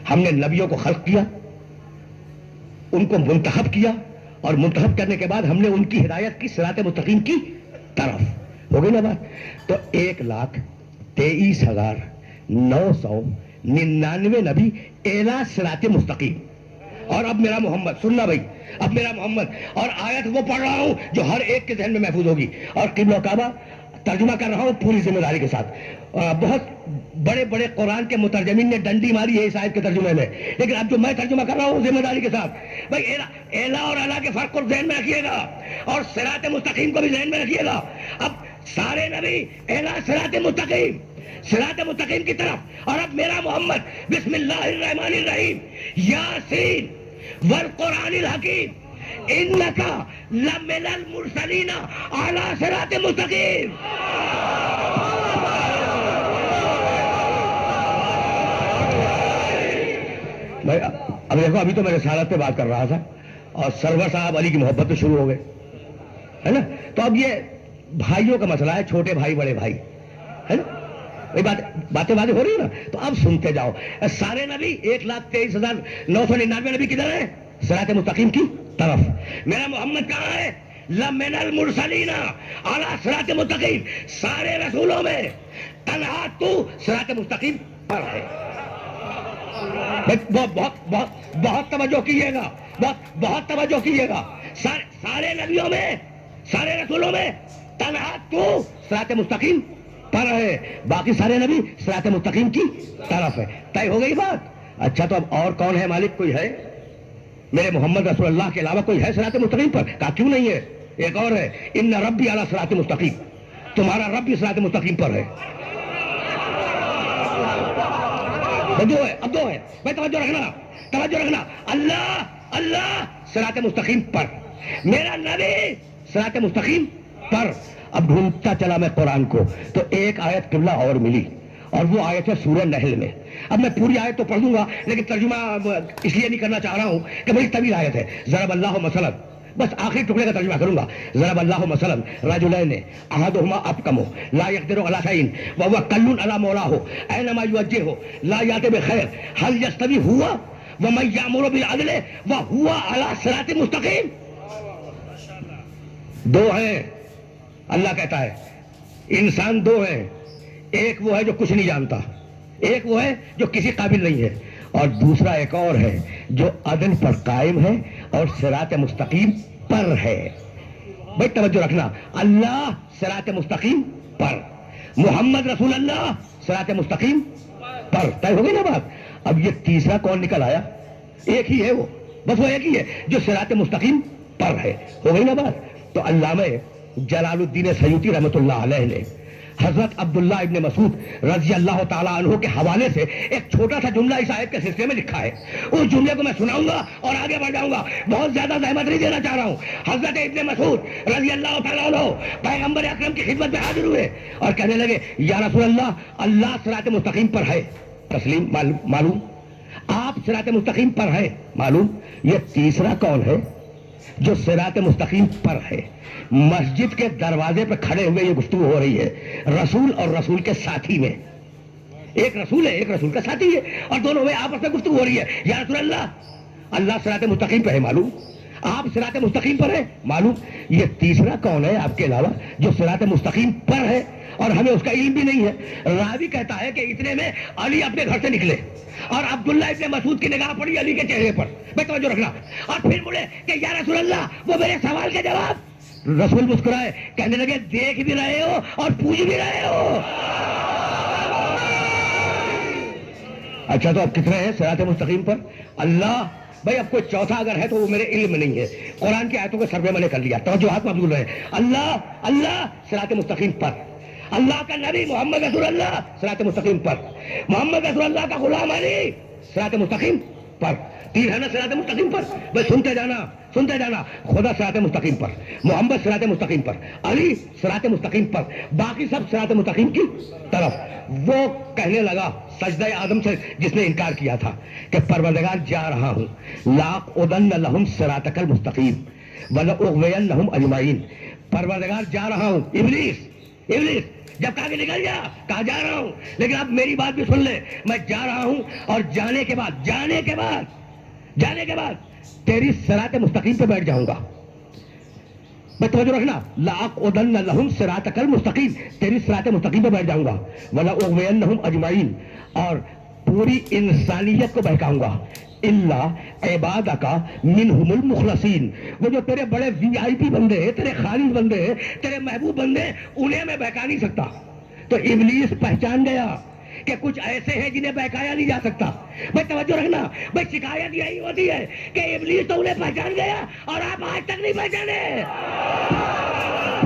ہم نے نبیوں کو خلق کیا، ان کو منتخب کیا، اور منتخب کرنے کے بعد ہم نے ان کی ہدایت کی صراط مستقیم کی طرف. ہو گئی نا بات؟ تو 1,23,999 نبی اعلی صراط مستقیم. اور اب میرا محمد، سننا بھائی، اب میرا محمد، اور آیت وہ پڑھ رہا ہوں جو ہر ایک کے ذہن میں محفوظ ہوگی، اور قبلہ و کعبہ ترجمہ کر رہا ہوں پوری ذمہ داری کے ساتھ. بہت بڑے بڑے قرآن کے مترجمین نے ڈنڈی ماری ہے اس آیت کے ترجمے میں، لیکن اب جو میں ترجمہ کر رہا ہوں ذمہ داری کے ساتھ. بھائی اعلیٰ اور اعلیٰ کے فرق کو ذہن میں رکھیے گا، اور صراط مستقیم کو بھی ذہن میں رکھیے گا. اب سارے نبی اعلیٰ صراط مستقیم کی طرف. اور اب میرا محمد، بسم اللہ الرحمن الرحیم، یاسین والقرآن الحکیم انک لمن المرسلین علی صراط مستقیم. بھائی اب دیکھو، ابھی تو میں رسالت پہ بات کر رہا تھا اور سرور صاحب علی کی محبت تو شروع ہو گئے، ہے نا؟ تو اب یہ بھائیوں کا مسئلہ ہے، چھوٹے بھائی بڑے بھائی، ہے نا؟ باتیں ہو رہی ہیں نا؟ تو اب سنتے جاؤ. سارے نبی 1,23,999 نبی کدھر ہیں؟ صراط مستقیم کی طرف. میرا محمد کہاں ہے؟ لمن المرسلین علی صراط مستقیم. سارے رسولوں میں تنہا تو صراط مستقیم پر ہے. بہت توجہ کیجیے گا، بہت توجہ کیجیے گا. سارے نبیوں میں، سارے رسولوں میں تنہا تو صراط مستقیم پر ہے، باقی سارے نبی صراط مستقیم کی طرف ہے. طے ہو گئی بات؟ اچھا، تو اب اور کون ہے مالک؟ کوئی ہے میرے محمد رسول اللہ کے علاوہ؟ کوئی ہے صراط مستقیم پر؟ کہا کیوں نہیں ہے، ایک اور ہے، ان ربی علی صراط مستقیم. تمہارا رب بھی صراط مستقیم پر ہے. دو ہے، اب دو ہے. بھائی توجہ رکھنا. اللہ صراط مستقیم پر، میرا نبی صراط مستقیم پر. اب ڈھونڈتا چلا میں قرآن کو، تو ایک آیت قبلہ اور ملی، اور وہ آیت ہے سورہ نحل میں. اب میں پوری آیت تو پڑھ دوں گا، لیکن ترجمہ اس لیے نہیں کرنا چاہ رہا ہوں کہ بڑی طویل آیت ہے. ضرب اللہ مثلا، بس آخری ٹکڑے کا ترجمہ کروں گا. ضرب اللہ مثلا رجلین احدہما ابکم لا یقدر علی شیء وهو کل علی مولاه اینما یوجهه لا یأتی بخیر هل یستوی هو ومن یأمر بالعدل وهو علی صراط مستقیم. دو ہیں، اللہ کہتا ہے انسان دو ہیں. ایک وہ ہے جو کچھ نہیں جانتا، ایک وہ ہے جو کسی قابل نہیں ہے، اور دوسرا ایک اور ہے جو عدل پر قائم ہے اور صراط مستقیم پر ہے. بھائی توجہ رکھنا. اللہ صراط مستقیم پر، محمد رسول اللہ صراط مستقیم پر. طے ہو گئی نا بات؟ اب یہ تیسرا کون نکل آیا؟ ایک ہی ہے وہ، بس وہ ایک ہی ہے جو صراط مستقیم پر ہے. ہو گئی نا بات؟ تو علامہ جلال الدین سیوطی رحمۃ اللہ علیہ نے حضرت عبداللہ ابن مسعود رضی اللہ تعالیٰ عنہ کے حوالے سے ایک چھوٹا سا جملہ اس آیت کے سلسلے میں لکھا ہے. اس جملے کو میں سناؤں گا اور آگے بڑھ جاؤں گا، بہت زیادہ زحمت نہیں دینا چاہ رہا ہوں. حضرت ابن مسعود رضی اللہ تعالیٰ عنہ پیغمبر اکرم کی خدمت میں حاضر ہوئے اور کہنے لگے یا رسول اللہ، اللہ صراط مستقیم پر ہے، تسلیم معلوم، آپ صراط مستقیم پر ہے معلوم. یہ تیسرا کون ہے جو صراط مستقیم پر ہے؟ مسجد کے دروازے پر کھڑے ہوئے یہ گفتگو ہو رہی ہے رسول اور رسول کے ساتھی میں. ایک رسول ہے، ایک رسول کا ساتھی ہے، اور دونوں میں آپس میں گفتگو ہو رہی ہے. یا رسول اللہ، اللہ صراط مستقیم پر ہے معلوم، آپ صراط مستقیم پر ہے معلوم. یہ تیسرا کون ہے آپ کے علاوہ جو صراط مستقیم پر ہے اور ہمیں اس کا علم بھی نہیں ہے؟ راوی کہتا ہے کہ اتنے میں علی اپنے گھر سے نکلے اور عبداللہ ابن مسعود کی نگاہ پڑی علی کے چہرے پر. میں توجہ رکھنا. اور پھر بولے کہ یا رسول اللہ، وہ میرے سوال کا جواب. رسول مسکرائے، کہنے لگے دیکھ بھی رہے ہو اور پوچھ بھی رہے ہو. اچھا، تو اب کتنے ہیں صراط مستقیم پر؟ اللہ. بھائی اب کوئی چوتھا اگر ہے تو وہ میرے علم میں نہیں ہے، قرآن کی آیتوں کے سروے میں نے کر لیا. توجہات مبذول رہے. اللہ صراط مستقیم پر، اللہ کا نبی محمد رسول اللہ صراط مستقیم پر، محمد رسول اللہ کا غلام علی صراط مستقیم پر. تین ہے نا صراط مستقیم پر؟ بھائی سنتے جانا. خدا صراط مستقیم پر، محمد صراط مستقیم پر، علی صراط مستقیم پر، باقی سب صراط مستقیم کی طرف. وہ کہنے لگا سجدہ آدم سے جس نے انکار کیا تھا کہ پروردگار جا رہا ہوں، لاقعدن لہم صراطک المستقیم ولأغوینہم اجمعین. پروردگار جا رہا ہوں، ابلیس ابلیس جب کہا کہ نکل جا، کہا جا رہا ہوں، لیکن اب میری بات بھی سن لے، میں جا رہا ہوں اور جانے کے بعد تیری صراط مستقیم پہ بیٹھ جاؤں گا. میں توجہ رکھنا، لَأَقْعُدَنَّ لَهُمْ صِرَاطَكَ الْمُسْتَقِيمَ، تیری صراط مستقیم پہ بیٹھ جاؤں گا. وَلَأُغْوِيَنَّهُمْ أَجْمَعِينَ، اور پوری انسانیت کو بہکاؤں گا. الا عبادک منہم المخلصین، وہ جو تیرے بڑے وی آئی پی بندے ہیں، تیرے خالص بندے ہیں، تیرے محبوب بندے ہیں، انہیں میں بہکا نہیں سکتا. تو ابلیس پہچان گیا کہ کچھ ایسے ہیں جنہیں بہکایا نہیں جا سکتا. بھائی توجہ رکھنا، بھائی شکایت یہی ہوتی ہے کہ ابلیس تو انہیں پہچان گیا اور آپ آج تک نہیں پہچانے.